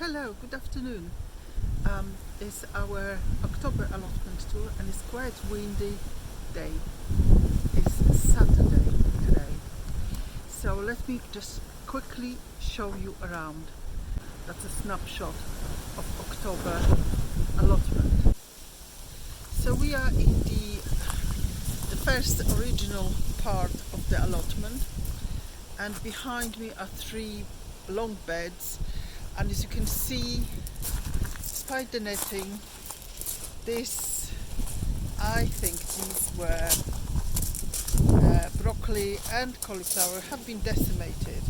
Hello, good afternoon. It's our October allotment tour and it's quite windy day. It's Saturday today. So let me just quickly show you around. That's a snapshot of October allotment. So we are in the first original part of the allotment, and behind me are three long beds. And as you can see, despite the netting, I think these were broccoli and cauliflower have been decimated.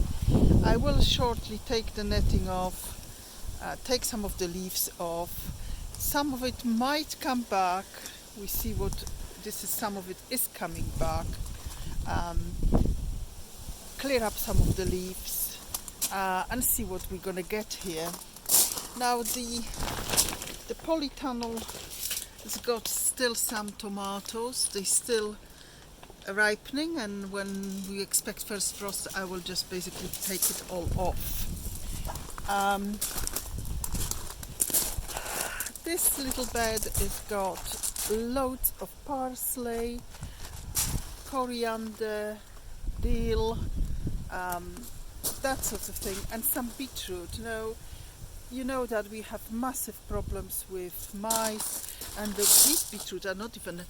I will shortly take the netting off, take some of the leaves off. Some of it might come back. We see some of it is coming back. Clear up some of the leaves. And see what we're gonna get here. Now the polytunnel has got still some tomatoes. They're still ripening, and when we expect first frost, I will just basically take it all off. This little bed has got loads of parsley, coriander, dill, that sort of thing, and some beetroot. You know that we have massive problems with mice, and these beetroot are not even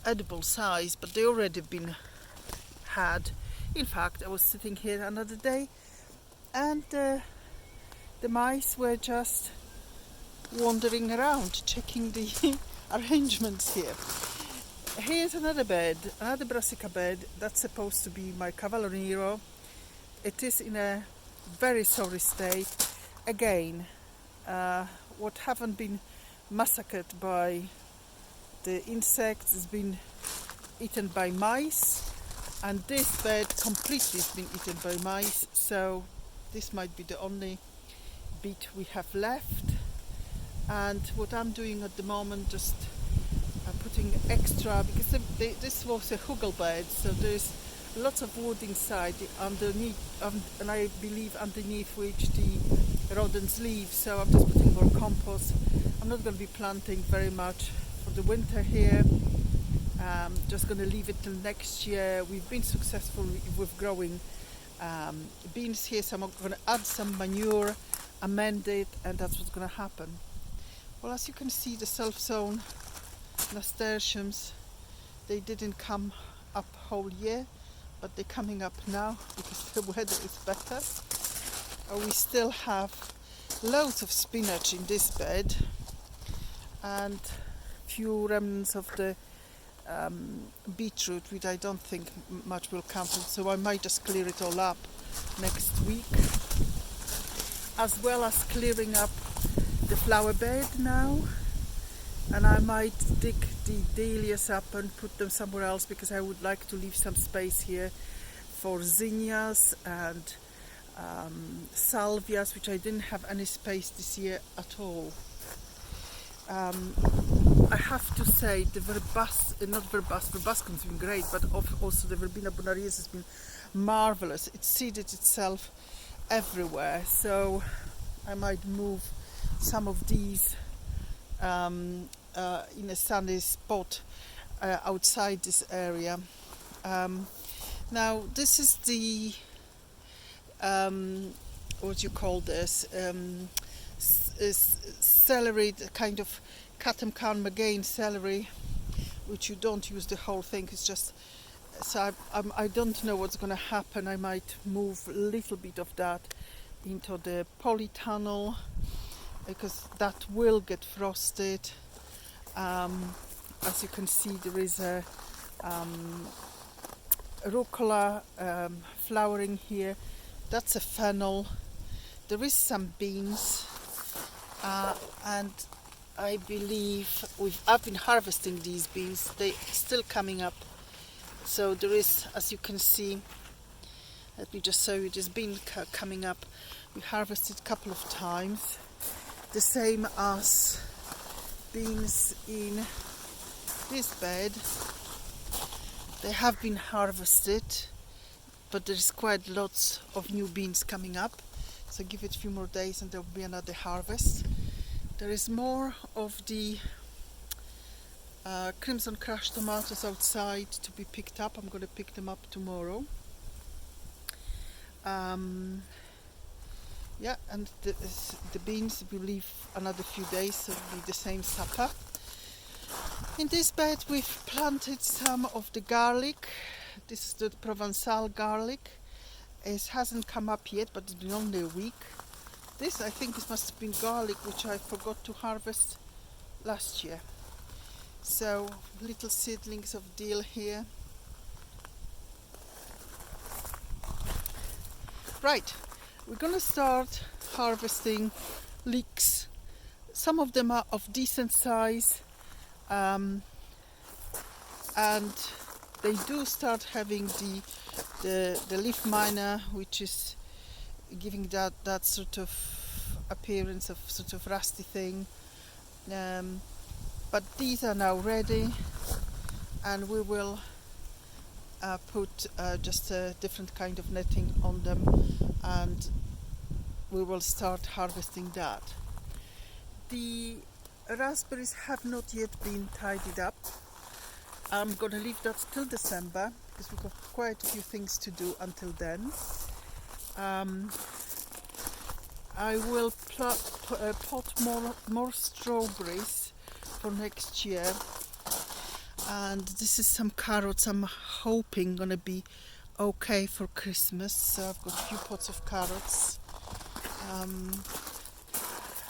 edible size, but they already been had. In fact, I was sitting here another day, and the mice were just wandering around, checking the arrangements here. Here's another bed, another brassica bed. That's supposed to be my Cavallonero. It is in a very sorry state. Again, what haven't been massacred by the insects has been eaten by mice, and this bed completely has been eaten by mice, so this might be the only bit we have left. And what I'm doing at the moment, just putting extra, because this was a hugel bed, so there's lots of wood inside, underneath, and I believe underneath which the rodents live. So I'm just putting more compost. I'm not going to be planting very much for the winter here. Just going to leave it till next year. We've been successful with growing beans here, so I'm going to add some manure, amend it, and that's what's going to happen. Well, as you can see, the self-sown nasturtiums, they didn't come up whole year, but they're coming up now because the weather is better. We still have loads of spinach in this bed, and few remnants of the beetroot, which I don't think much will come from, so I might just clear it all up next week, as well as clearing up the flower bed now. And I might dig the dahlias up and put them somewhere else, because I would like to leave some space here for zinnias and salvias, which I didn't have any space this year at all. I have to say the verbascum's been great, but also the Verbena bonarius has been marvelous. It seeded itself everywhere, so I might move some of these in a sunny spot outside this area. Now this is the what you call this, celery, the kind of Catam Magain celery, which you don't use the whole thing. It's just, so I don't know what's going to happen. I might move a little bit of that into the polytunnel, because that will get frosted. As you can see, there is a rucola flowering here. That's a fennel. There is some beans, and I believe I've been harvesting these beans. They're still coming up. So there is, as you can see, let me just show you this bean coming up. We harvested a couple of times. The same as beans in this bed. They have been harvested, but there's quite lots of new beans coming up. so give it a few more days and there will be another harvest. There is more of the crimson crush tomatoes outside to be picked up. I'm going to pick them up tomorrow. Yeah, and the beans will leave another few days, so it'll be the same supper. In this bed we've planted some of the garlic. This is the Provençal garlic. It hasn't come up yet, but it's been only a week. This, I think, it must have been garlic which I forgot to harvest last year. So little seedlings of dill here. Right, we're going to start harvesting leeks. Some of them are of decent size, and they do start having the leaf miner, which is giving that sort of appearance of sort of rusty thing. But these are now ready, and we will put just a different kind of netting on them, and we will start harvesting that. The raspberries have not yet been tidied up. I'm going to leave that till December because we've got quite a few things to do until then. I will pot more strawberries for next year, and this is some carrots I'm hoping gonna be okay for Christmas, so I've got a few pots of carrots,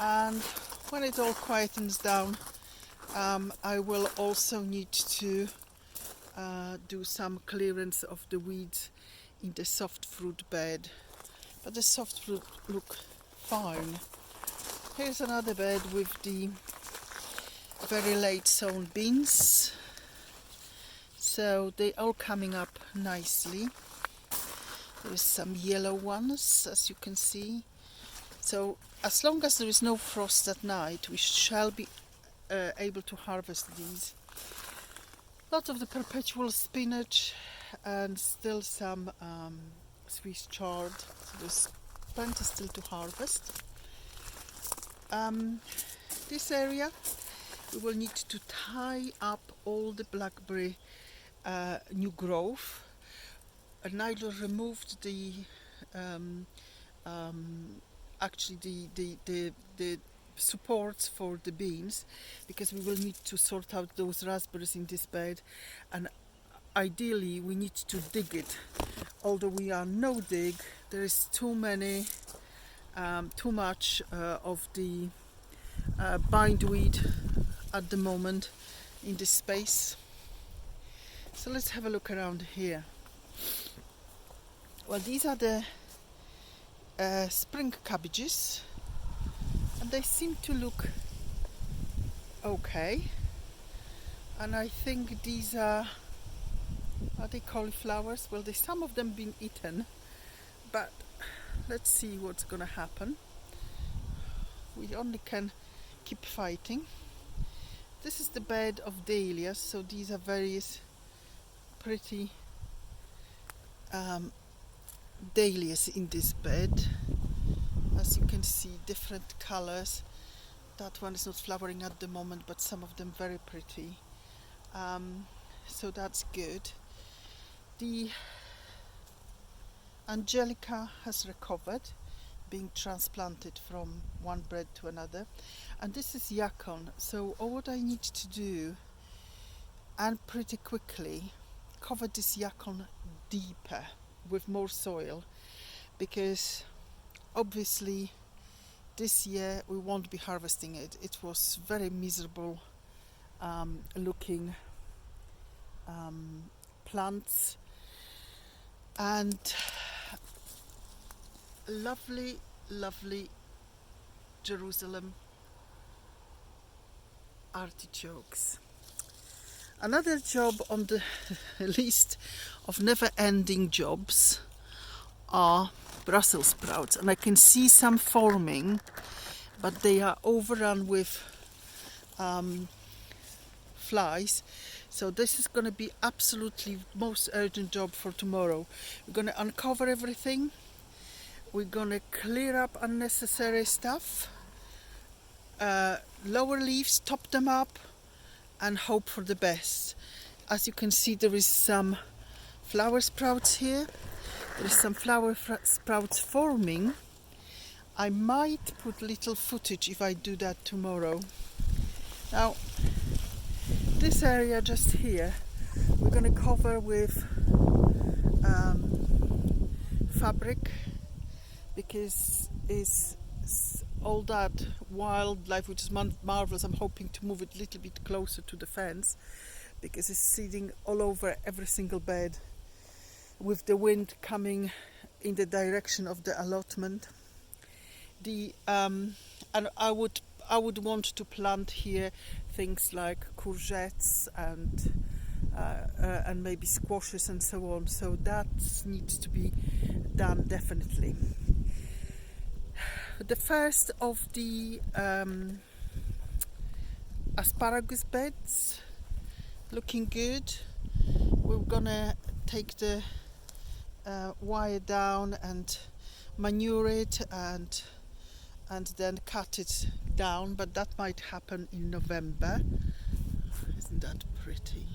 and when it all quietens down, I will also need to do some clearance of the weeds in the soft fruit bed, but the soft fruit look fine. Here's another bed with the very late sown beans, so they all coming up nicely. There's some yellow ones, as you can see. So as long as there is no frost at night, we shall be able to harvest these. A lot of the perpetual spinach and still some Swiss chard, so there's plenty still to harvest. This area we will need to tie up all the blackberry new growth, and Nigel removed the actually the supports for the beans, because we will need to sort out those raspberries in this bed, and ideally we need to dig it. Although we are no dig, there is too much of the bindweed at the moment in this space. So let's have a look around here. Well, these are the spring cabbages, and they seem to look okay. And I think these are they cauliflowers? Well, some of them been eaten, but let's see what's gonna happen. We only can keep fighting. This is the bed of dahlias, so these are various pretty dahlias in this bed. As you can see, different colors. That one is not flowering at the moment, but some of them very pretty. So that's good. The Angelica has recovered, being transplanted from one bed to another, and this is yacon. So all what I need to do, and pretty quickly, cover this yacon deeper with more soil, because obviously this year we won't be harvesting it. It was very miserable looking plants, and lovely Jerusalem artichokes. Another job on the list of never-ending jobs are Brussels sprouts, and I can see some forming, but they are overrun with flies. So this is going to be absolutely most urgent job for tomorrow. We're going to uncover everything. We're gonna clear up unnecessary stuff, lower leaves, top them up, and hope for the best. As you can see, there is some flower sprouts here. There is some flower sprouts forming. I might put little footage if I do that tomorrow. Now, this area just here, we're going to cover with fabric, because it's all that wildlife, which is marvelous. I'm hoping to move it a little bit closer to the fence, because it's sitting all over every single bed, with the wind coming in the direction of the allotment. And I would want to plant here things like courgettes and maybe squashes and so on. So that needs to be done definitely. The first of the asparagus beds looking good. We're gonna take the wire down and manure it and then cut it down, but that might happen in November. Isn't that pretty?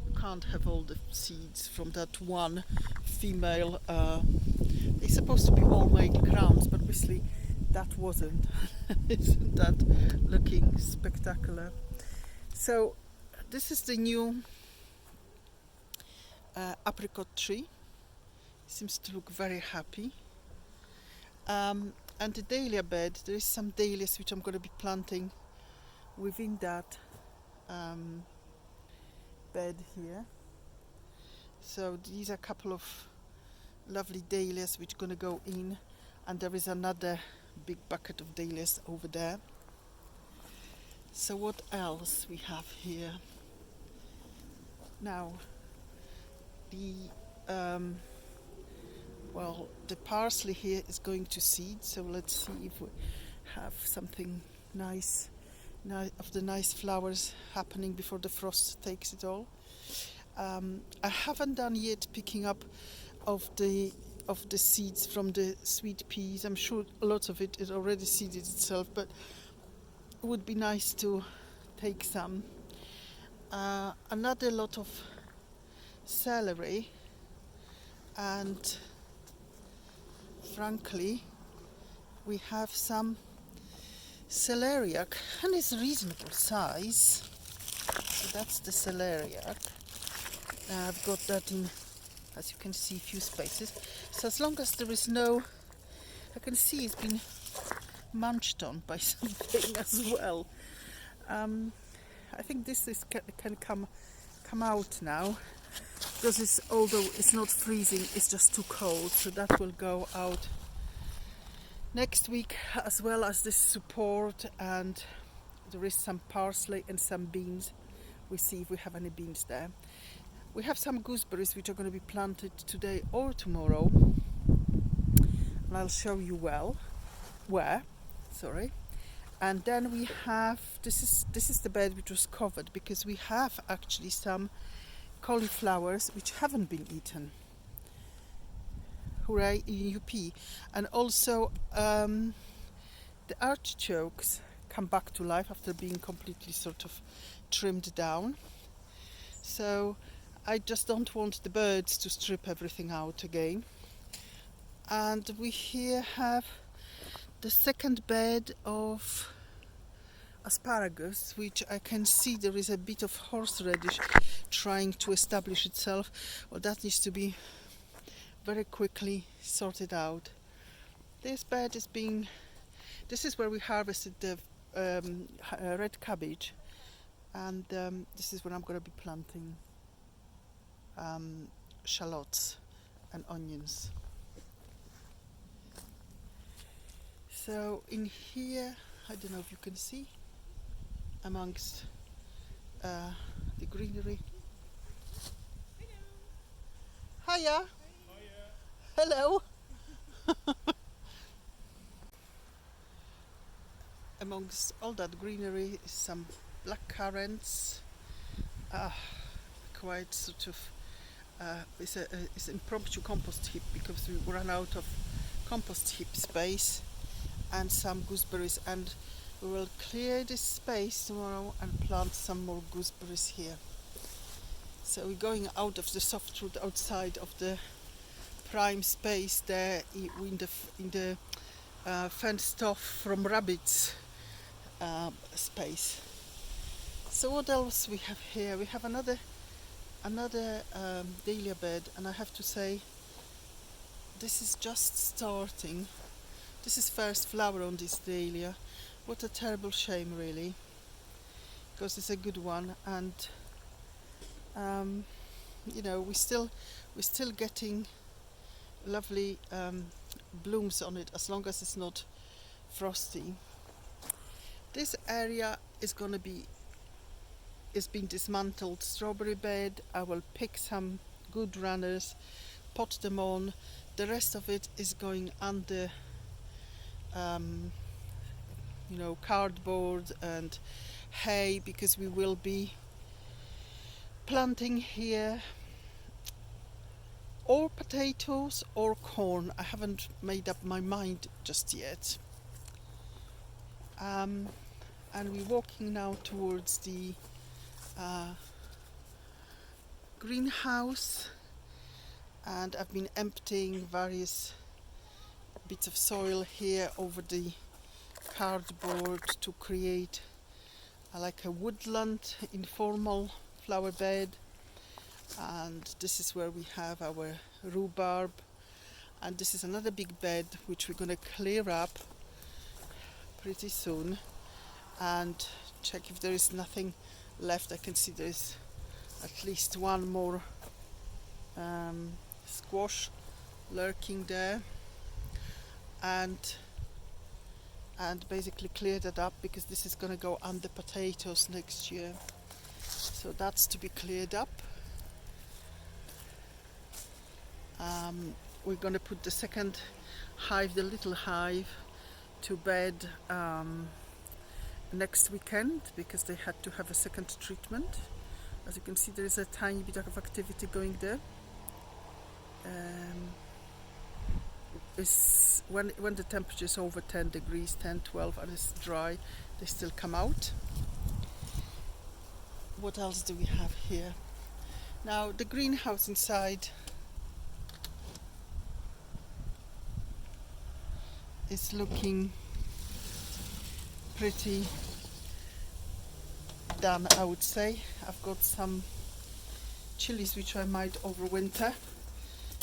You can't have all the seeds from that one female. They're supposed to be all made crowns, but obviously that wasn't. Isn't that looking spectacular? So this is the new apricot tree. Seems to look very happy. And the dahlia bed, there is some dahlias which I'm going to be planting within that bed here. So these are a couple of lovely dahlias which are going to go in, and there is another big bucket of dahlias over there. So what else we have here? Now, the parsley here is going to seed, so let's see if we have something nice of the nice flowers happening before the frost takes it all. I haven't done yet picking up of the seeds from the sweet peas. I'm sure a lot of it is already seeded itself, but it would be nice to take some. Another lot of celery, and frankly we have some celeriac, and it's a reasonable size. So that's the celeriac. I've got that in, as you can see, a few spaces. So as long as there is no, I can see it's been munched on by something as well. I think this can come out now, because although it's not freezing, it's just too cold, so that will go out next week, as well as this support. And there is some parsley and some beans. We see if we have any beans there. We have some gooseberries which are going to be planted today or tomorrow, and I'll show you where. And then we have, this is the bed which was covered, because we have actually some cauliflowers which haven't been eaten. Hooray in UP. And also the artichokes come back to life after being completely sort of trimmed down. So I just don't want the birds to strip everything out again. And we here have the second bed of asparagus, which I can see there is a bit of horseradish trying to establish itself. Well, that needs to be very quickly sorted out. This bed is this is where we harvested the red cabbage, and this is where I'm going to be planting shallots and onions. So in here, I don't know if you can see, amongst the greenery. Hiya. Hello. Amongst all that greenery is some black currants. Quite sort of it's an impromptu compost heap, because we ran out of compost heap space and some gooseberries, and we will clear this space tomorrow and plant some more gooseberries here. So we're going out of the softwood, outside of the prime space there in the fenced off from rabbits space. So what else we have here? We have another dahlia bed, and I have to say this is just starting. This is first flower on this dahlia. What a terrible shame, really, because it's a good one, and we're still getting lovely blooms on it, as long as it's not frosty. This area is been dismantled strawberry bed. I will pick some good runners, pot them on. The rest of it is going under cardboard and hay, because we will be planting here or potatoes or corn. I haven't made up my mind just yet. And we're walking now towards the greenhouse, and I've been emptying various bits of soil here over the cardboard to create like a woodland informal flower bed. And this is where we have our rhubarb, and this is another big bed which we're going to clear up pretty soon and check if there is nothing left. I can see there is at least one more squash lurking there, and basically clear that up, because this is going to go under potatoes next year, so that's to be cleared up. We're going to put the second hive, the little hive, to bed next weekend, because they had to have a second treatment. As you can see, there is a tiny bit of activity going there. When the temperature is over 10 degrees, 10, 12, and it's dry, they still come out. What else do we have here? Now, the greenhouse inside is looking pretty done, I would say. I've got some chilies which I might overwinter.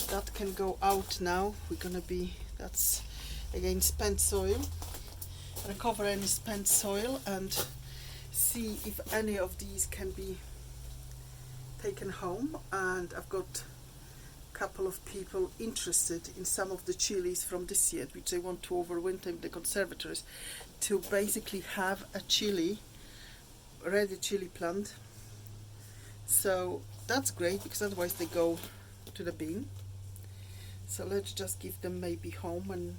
That can go out now. That's again spent soil. Recover any spent soil and see if any of these can be taken home. And I've got a couple of people interested in some of the chilies from this year, which they want to overwinter in the conservatories, to basically have a ready chili plant. So that's great, because otherwise they go to the bin. So let's just give them maybe home and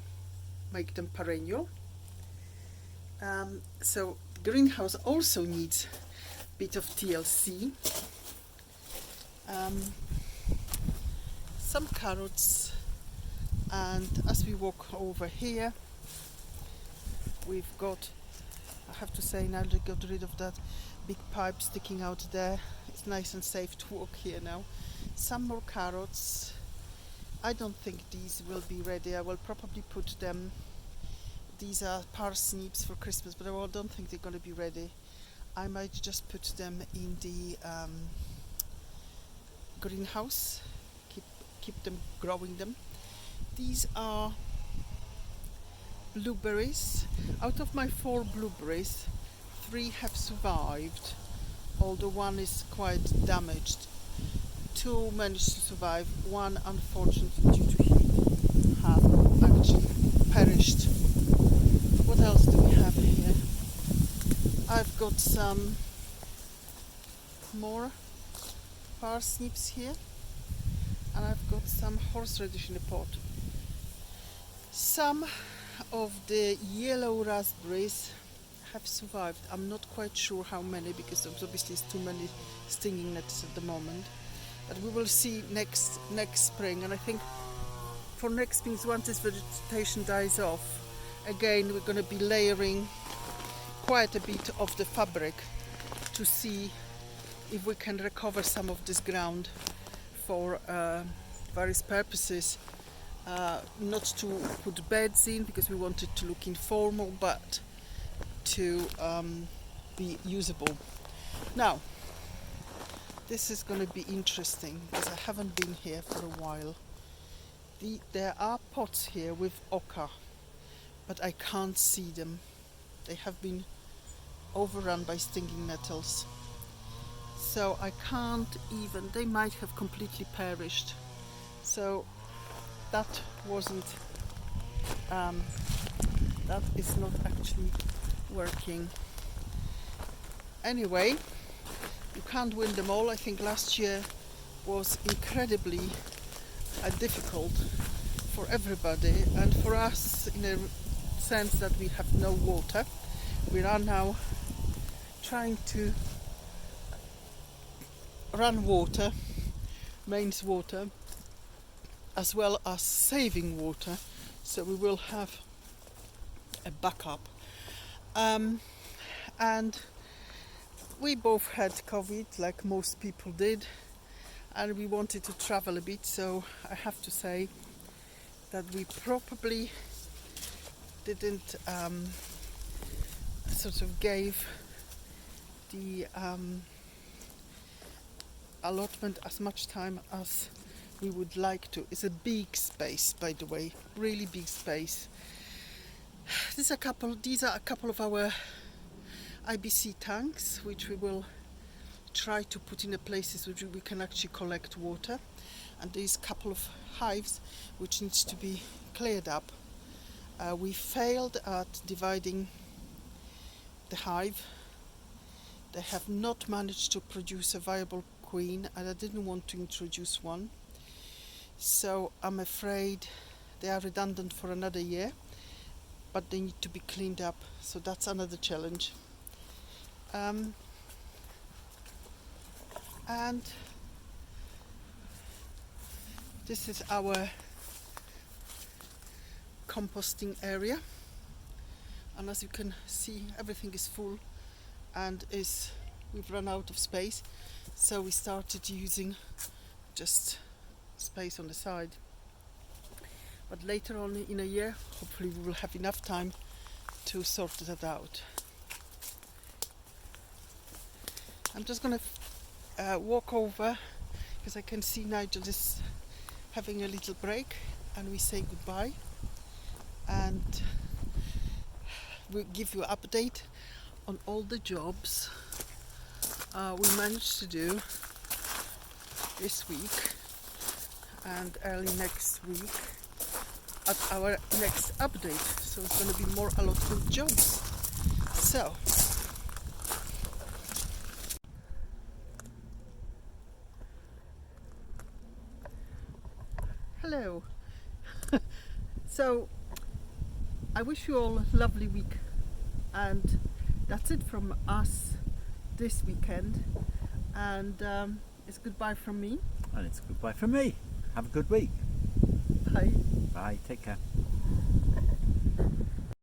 make them perennial. So the greenhouse also needs a bit of TLC. Some carrots, and as we walk over here, we've got, I have to say, now they got rid of that big pipe sticking out there. It's nice and safe to walk here now. Some more carrots. I don't think these will be ready. I will probably put them, these are parsnips for Christmas, but I don't think they're going to be ready. I might just put them in the greenhouse, keep them, growing them. These are blueberries. Out of my 4 blueberries, 3 have survived, although one is quite damaged. 2 managed to survive. 1, unfortunately, due to heat, have actually perished. What else do we have here? I've got some more parsnips here, and I've got some horseradish in a pot. Some of the yellow raspberries have survived. I'm not quite sure how many, because obviously it's too many stinging nets at the moment. But we will see next spring, and I think for next springs, once this vegetation dies off, again we're going to be layering quite a bit of the fabric to see if we can recover some of this ground for various purposes. Not to put beds in because we want it to look informal, but to be usable. Now, this is going to be interesting because I haven't been here for a while. There are pots here with ochre, but I can't see them. They have been overrun by stinging nettles. So I can't even, they might have completely perished. So that wasn't, that is not actually working. Anyway, you can't win them all. I think last year was incredibly difficult for everybody, and for us in a sense that we have no water. We are now trying to run water, mains water, as well as saving water, so we will have a backup. And we both had COVID, like most people did, and we wanted to travel a bit, so I have to say that we probably didn't sort of gave the allotment as much time as we would like to. It's a big space, by the way, really big space. These are a couple of our IBC tanks, which we will try to put in the places which we can actually collect water, and there's a couple of hives which needs to be cleared up. We failed at dividing the hive. They have not managed to produce a viable queen, and I didn't want to introduce one, so I'm afraid they are redundant for another year, but they need to be cleaned up, so that's another challenge. And this is our composting area, and as you can see, everything is full and we've run out of space, so we started using just space on the side. But later on in a year, hopefully we will have enough time to sort that out. I'm just going to walk over because I can see Nigel is having a little break, and we say goodbye, and we'll give you an update on all the jobs we managed to do this week and early next week at our next update. So it's going to be more allotment jobs. So hello. So I wish you all a lovely week, and that's it from us this weekend, and it's goodbye from me. And it's goodbye from me. Have a good week. Bye. Bye. Take care.